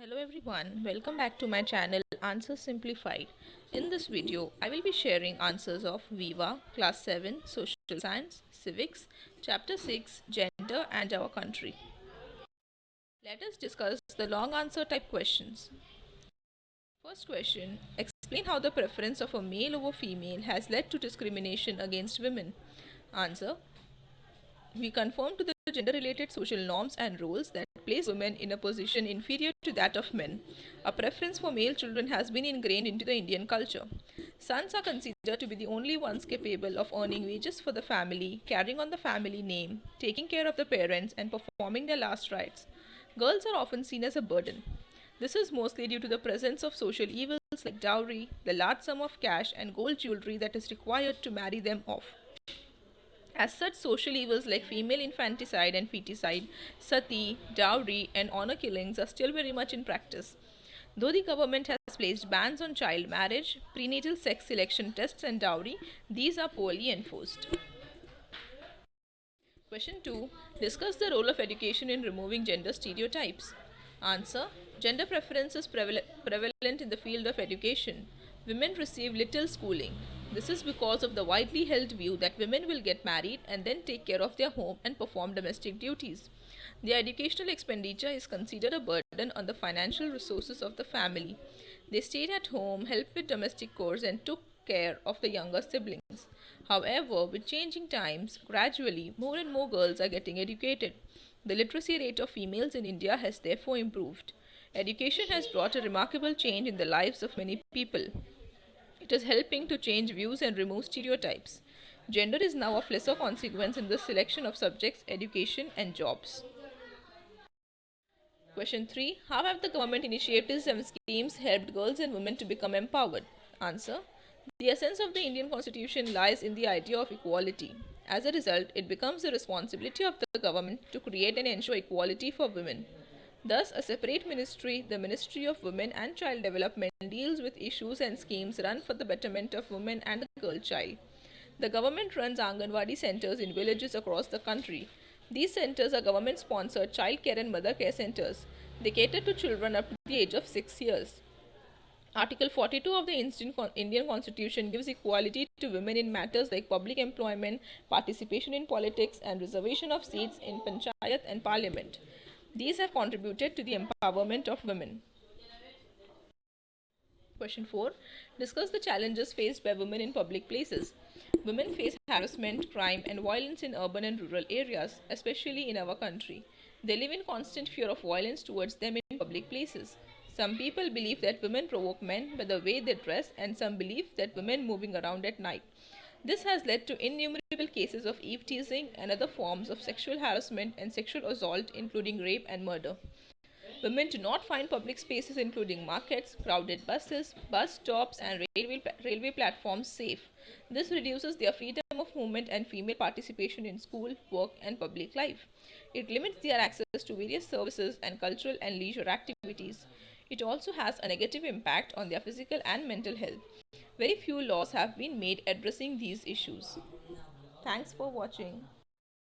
Hello everyone, welcome back to my channel Answers Simplified. In this video, I will be sharing answers of Viva, Class 7, Social Science, Civics, Chapter 6, Gender and Our Country. Let us discuss the long answer type questions. First question, explain how the preference of a male over female has led to discrimination against women. Answer, we conform to the gender-related social norms and roles that place women in a position inferior to that of men. A preference for male children has been ingrained into the Indian culture. Sons are considered to be the only ones capable of earning wages for the family, carrying on the family name, taking care of the parents, and performing their last rites. Girls are often seen as a burden. This is mostly due to the presence of social evils like dowry, the large sum of cash, and gold jewelry that is required to marry them off. As such, social evils like female infanticide and feticide, sati, dowry, and honor killings are still very much in practice. Though the government has placed bans on child marriage, prenatal sex selection tests, and dowry, these are poorly enforced. Question 2. Discuss the role of education in removing gender stereotypes. Answer. Gender preference is prevalent in the field of education. Women receive little schooling. This is because of the widely held view that women will get married and then take care of their home and perform domestic duties. Their educational expenditure is considered a burden on the financial resources of the family. They stayed at home, helped with domestic chores, and took care of the younger siblings. However, with changing times, gradually more and more girls are getting educated. The literacy rate of females in India has therefore improved. Education has brought a remarkable change in the lives of many people. It is helping to change views and remove stereotypes. Gender is now of lesser consequence in the selection of subjects, education, and jobs. Question 3. How have the government initiatives and schemes helped girls and women to become empowered? Answer. The essence of the Indian Constitution lies in the idea of equality. As a result, it becomes the responsibility of the government to create and ensure equality for women. Thus, a separate ministry, the Ministry of Women and Child Development, deals with issues and schemes run for the betterment of women and the girl child. The government runs Anganwadi centers in villages across the country. These centers are government-sponsored child care and mother care centers. They cater to children up to the age of 6 years. Article 42 of the Indian Constitution gives equality to women in matters like public employment, participation in politics, and reservation of seats in Panchayat and Parliament. These have contributed to the empowerment of women. Question 4. Discuss the challenges faced by women in public places. Women face harassment, crime, and violence in urban and rural areas, especially in our country. They live in constant fear of violence towards them in public places. Some people believe that women provoke men by the way they dress, and some believe that women moving around at night. This has led to innumerable cases of eve teasing and other forms of sexual harassment and sexual assault, including rape and murder. Women do not find public spaces, including markets, crowded buses, bus stops, and railway platforms, safe. This reduces their freedom of movement and female participation in school, work, and public life. It limits their access to various services and cultural and leisure activities. It also has a negative impact on their physical and mental health. Very few laws have been made addressing these issues. Thanks for watching.